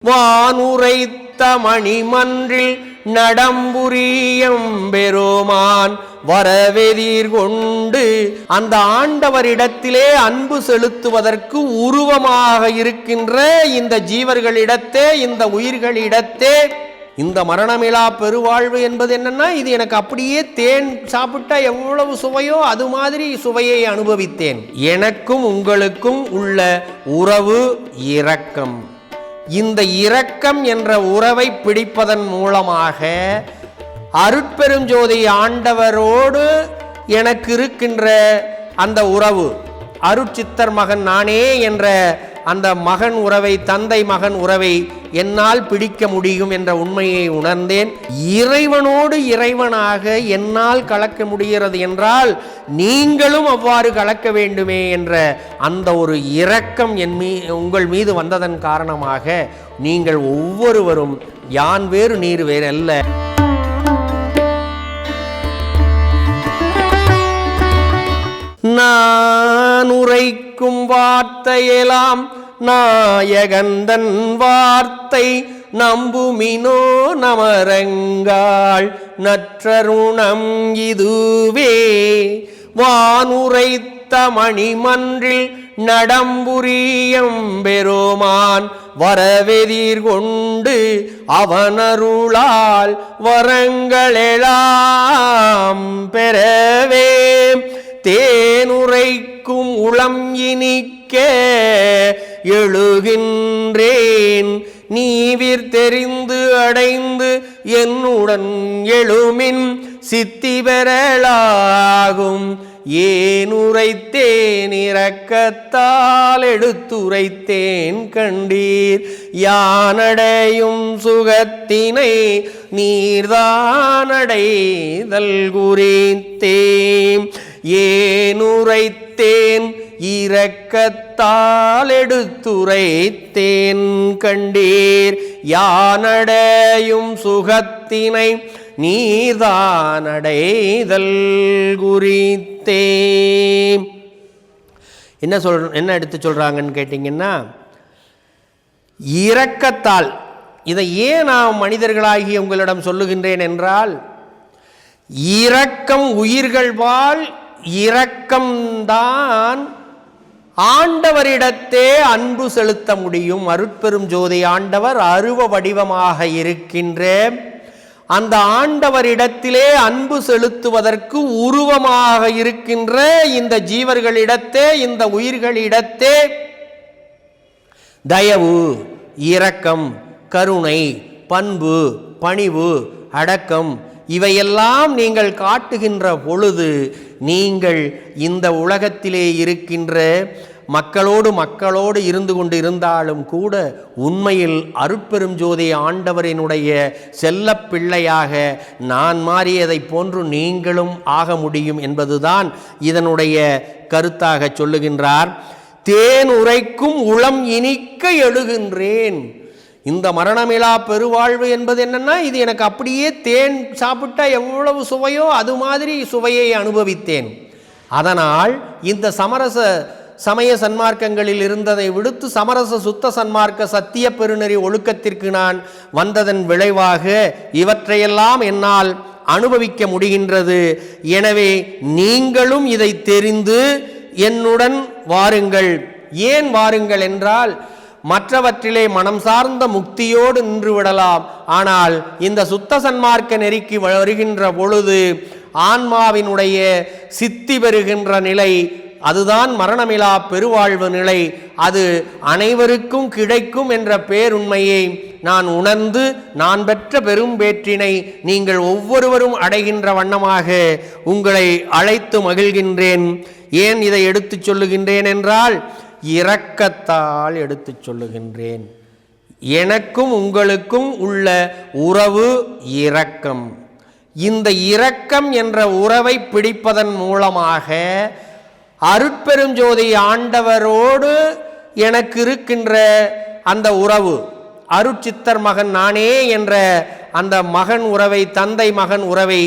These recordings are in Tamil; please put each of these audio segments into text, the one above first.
வானுரைத்த மணிமன்றில் நடம்புரியம் பெருமான் வரவெதிர் கொண்டு அந்த ஆண்டவரிடத்திலே அன்பு செலுத்துவதற்கு உருவமாக இருக்கின்ற இந்த ஜீவர்களிடத்தே, இந்த உயிர்களிடத்தே இந்த மரணமிலா பெருவாழ்வு என்பது என்னன்னா, இது எனக்கு அப்படியே தேன் சாப்பிட்டா எவ்வளவு சுவையோ அது மாதிரி சுவையை அனுபவித்தேன். எனக்கும் உங்களுக்கும் உள்ள உறவு இரக்கம். இந்த இரக்கம் என்ற உறவை பிடிப்பதன் மூலமாக அருட்பெருஞ்சோதி ஆண்டவரோடு எனக்கு இருக்கின்ற அந்த உறவு, அருட்சித்தர் மகன் நானே என்ற அந்த மகன் உறவை, தந்தை மகன் உறவை என்னால் பிடிக்க முடியும் என்ற உண்மையை உணர்ந்தேன். இறைவனோடு இறைவனாக என்னால் கலக்க முடிகிறது என்றால் நீங்களும் அவ்வாறு கலக்க வேண்டுமே என்ற அந்த ஒரு இரக்கம் உங்கள் மீது வந்ததன் காரணமாக நீங்கள் ஒவ்வொருவரும் யான் வேறு நீர் வேறு அல்ல, நான் உரைக்கும் வார்த்தையெல்லாம் நாயகந்தன் வார்த்தை நம்புமினோ நமரங்காள் நற்றருணம் இதுவே. வானுரைத்த மணிமன்றில் நடம்புரியம் பெருமான் வரவெதிர் கொண்டு அவனருளால் வரங்களெல்லாம் பெறவே தேனுரைக்கும் உளம் இனிக்க எழுகின்றேன். நீவிர் தெரிந்து அடைந்து என்னுடன் எழுமின் சித்தி பெறலாகும். ஏனுரைத்தேன் இரக்கத்தால் எடுத்துரைத்தேன் கண்டீர். யானடையும் சுகத்தினை நீர்தானடைதல் குறித்தேன். ஏனுரைத்தேன் இரக்கத்தால் எடுத்துரைத்தேன் கண்டீர். யானடையும் சுகத்தினை நீர்தானடைதல் குறித்தே. என்ன எடுத்து சொல்றாங்கன்னு கேட்டீங்கன்னா, இரக்கத்தால். இதை ஏன் நான் மனிதர்களாகி உங்களிடம் சொல்லுகின்றேன் என்றால், இரக்கம் உயிர்கள் வாழ் இரக்கம்தான் ஆண்டவரிடத்தே அன்பு செலுத்த முடியும். அருட்பெரும் ஜோதி ஆண்டவர் அருவ வடிவமாக இருக்கின்ற அந்த ஆண்டவரிடத்திலே அன்பு செலுத்துவதற்கு உருவமாக இருக்கின்ற இந்த ஜீவர்களிடத்தே, இந்த உயிர்களிடத்தே தயவு, இரக்கம், கருணை, பண்பு, பணிவு, அடக்கம் இவையெல்லாம் நீங்கள் காட்டுகின்ற பொழுது நீங்கள் இந்த உலகத்திலே இருக்கின்ற மக்களோடு இருந்து கொண்டு இருந்தாலும் கூட உண்மையில் அருட்பெரும் ஜோதி ஆண்டவரினுடைய செல்ல பிள்ளையாக நான் மாறியதை போன்று நீங்களும் ஆக முடியும் என்பதுதான் இதனுடைய கருத்தாக சொல்லுகின்றார். தேன் உரைக்கும் உளம் இனிக்க எழுகின்றேன். இந்த மரணமிலா பெருவாழ்வு என்பது என்னன்னா, இது எனக்கு அப்படியே தேன் சாப்பிட்டா எவ்வளவு சுவையோ அது மாதிரி சுவையை அனுபவித்தேன். அதனால் இந்த சமரச சமய சன்மார்க்கங்களில் இருந்ததை விடுத்து சமரச சுத்த சன்மார்க்க சத்திய பெருநெறி ஒழுக்கத்திற்கு நான் வந்ததன் விளைவாக இவற்றையெல்லாம் என்னால் அனுபவிக்க முடிகின்றது. எனவே நீங்களும் இதை தெரிந்து என்னுடன் வாருங்கள். ஏன் வாருங்கள் என்றால், மற்றவற்றிலே மனம் சார்ந்த முக்தியோடு நின்று விடலாம். ஆனால் இந்த சுத்த சன்மார்க்க நெறிக்கு வருகின்ற பொழுது ஆன்மாவினுடைய சித்தி பெறுகின்ற நிலை, அதுதான் மரணமிலா பெருவாழ்வு நிலை. அது அனைவருக்கும் கிடைக்கும் என்ற பேருண்மையை நான் உணர்ந்து நான் பெற்ற பெரும் பேற்றினை நீங்கள் ஒவ்வொருவரும் அடைகின்ற வண்ணமாக உங்களை அழைத்து மகிழ்கின்றேன். ஏன் இதை எடுத்துச் சொல்லுகின்றேன் என்றால், இரக்கத்தால் எடுத்துச் சொல்லுகின்றேன். எனக்கும் உங்களுக்கும் உள்ள உறவு இரக்கம். இந்த இரக்கம் என்ற உறவை பிடிப்பதன் மூலமாக அருட்பெருஞ்சோதி ஆண்டவரோடு எனக்கு இருக்கின்ற அந்த உறவு, அருட்சித்தர் மகன் நானே என்ற அந்த மகன் உறவை, தந்தை மகன் உறவை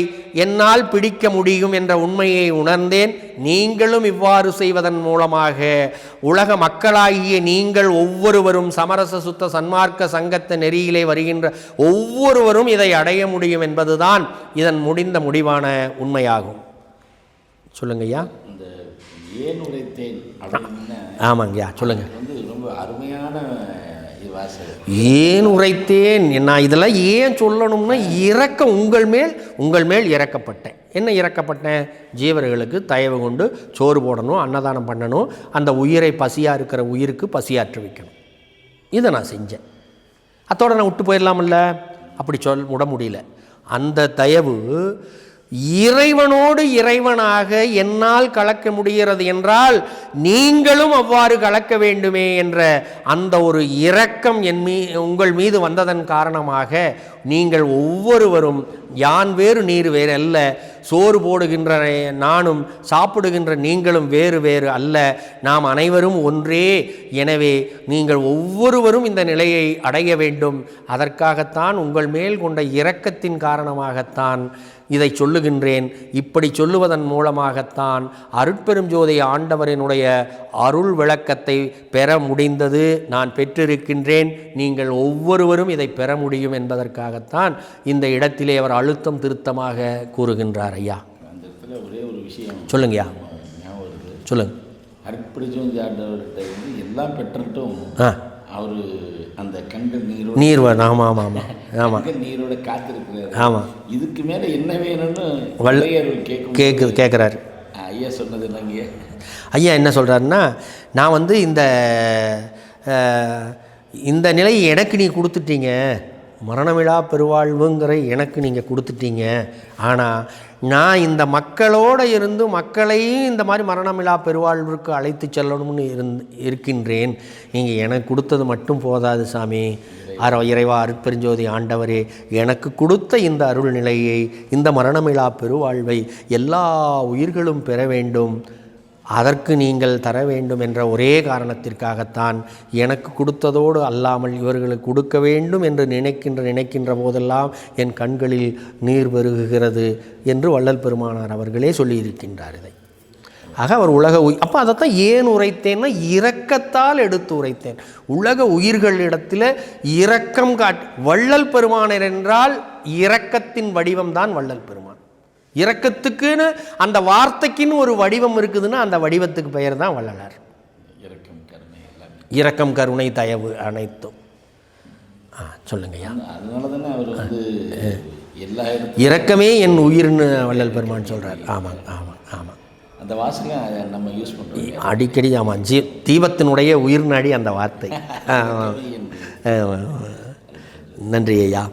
என்னால் பிடிக்க முடியும் என்ற உண்மையை உணர்ந்தேன். நீங்களும் இவ்வாறு செய்வதன் மூலமாக உலக மக்களாகிய நீங்கள் ஒவ்வொருவரும் சமரச சுத்த சன்மார்க்க சங்கத்த நெறியிலே வருகின்ற ஒவ்வொருவரும் இதை அடைய முடியும் என்பதுதான் இதன் முடிந்த முடிவான உண்மையாகும். சொல்லுங்க ஐயா. இந்த ஏன் உரைத்தேன் அப்படின்னு, ஆமாங்கய்யா சொல்லுங்க. ரொம்ப அருமையான ஏன் உரைத்தேன், நான் இதெல்லாம் ஏன் சொல்லணும்னா உங்கள் மேல் இறக்கப்பட்டேன். என்ன இறக்கப்பட்டேன்? ஜீவர்களுக்கு தயவு கொண்டு சோறு போடணும், அன்னதானம் பண்ணணும், அந்த உயிரை பசியாக இருக்கிற உயிருக்கு பசியாற்ற வைக்கணும். இதை நான் செஞ்சேன். அத்தோடு நான் விட்டு போயிடலாமில்ல, அப்படி விட முடியல. அந்த தயவு இறைவனோடு இறைவனாக என்னால் கலக்க முடிகிறது என்றால் நீங்களும் அவ்வாறு கலக்க வேண்டுமே என்ற அந்த ஒரு இரக்கம் உங்கள் மீது வந்ததன் காரணமாக நீங்கள் ஒவ்வொருவரும் யான் வேறு நீர் வேறு அல்ல, சோறு போடுகின்ற நானும் சாப்பிடுகின்ற நீங்களும் வேறு வேறு அல்ல, நாம் அனைவரும் ஒன்றே. எனவே நீங்கள் ஒவ்வொருவரும் இந்த நிலையை அடைய வேண்டும். அதற்காகத்தான் உங்கள் மேல் கொண்ட இரக்கத்தின் காரணமாகத்தான் இதை சொல்லுகின்றேன். இப்படி சொல்லுவதன் மூலமாகத்தான் அருட்பெரும் ஜோதி ஆண்டவரினுடைய அருள் விளக்கத்தை பெற முடிந்தது. நான் பெற்றிருக்கின்றேன். நீங்கள் ஒவ்வொருவரும் இதை பெற முடியும் என்பதற்காகத்தான் இந்த இடத்திலே அவர் அழுத்தம் திருத்தமாக கூறுகின்றார். ஐயா அந்த இடத்துல ஒரே ஒரு விஷயம் சொல்லுங்கய்யா. சொல்லுங்க. அருட்பெரும் ஜோதி ஆண்டவர்கிட்ட எல்லாம் பெற்றட்டும் அவர் அந்த கண்கள் நீர் ஆமாம் ஆமாம் ஆமாம் ஆமாம் நீரோட காத்திருக்கிறார். ஆமாம். இதுக்கு மேலே என்ன வேணும்னு கேட்குறாரு. ஐயா சொன்னது என்னங்க? ஐயா என்ன சொல்கிறாருன்னா, நான் இந்த நிலையை எனக்கு நீ கொடுத்துட்டீங்க, மரணமிழா பெருவாழ்வுங்கிற எனக்கு நீங்கள் கொடுத்துட்டீங்க. ஆனால் நான் இந்த மக்களோடு இருந்து மக்களையும் இந்த மாதிரி மரணமிழா பெருவாழ்விற்கு அழைத்து செல்லணும்னு இருக்கின்றேன். நீங்கள் எனக்கு கொடுத்தது மட்டும் போதாது சாமி. இறைவா அருட்பெருஞ்சோதி ஆண்டவரே, எனக்கு கொடுத்த இந்த அருள் நிலையை, இந்த மரணமிழா பெருவாழ்வை எல்லா உயிர்களும் பெற வேண்டும், அதற்கு நீங்கள் தர வேண்டும் என்ற ஒரே காரணத்திற்காகத்தான் எனக்கு கொடுத்ததோடு அல்லாமல் இவர்களுக்கு கொடுக்க வேண்டும் என்று நினைக்கின்ற போதெல்லாம் என் கண்களில் நீர் பெருகுகிறது என்று வள்ளல் பெருமானார் அவர்களே சொல்லியிருக்கின்றார். இதை ஆக அவர் அப்போ அதைத்தான் ஏன் உரைத்தேன்னா இரக்கத்தால் எடுத்து உரைத்தேன். உலக உயிர்களிடத்தில் இரக்கம் வள்ளல் பெருமானர் என்றால் இரக்கத்தின் வடிவம்தான் வள்ளல் பெருமான். இரக்கத்துக்குன்னு அந்த வார்த்தைக்குன்னு ஒரு வடிவம் இருக்குதுன்னா அந்த வடிவத்துக்கு பெயர் தான் வள்ளலார். இரக்கம், கருணை, தயவு அனைத்தும். சொல்லுங்கய்யா. அதனால தானே அவர் எல்லா இரக்கமே என் உயிர்னு வள்ளல் பெருமான் சொல்கிறார். ஆமாங்க ஆமாம் ஆமாம். அந்த வாசனை நம்ம யூஸ் பண்ணுறோம் அடிக்கடி. ஆமாம், தீபத்தினுடைய உயிர் நாடி அந்த வார்த்தை. நன்றி ஐயா.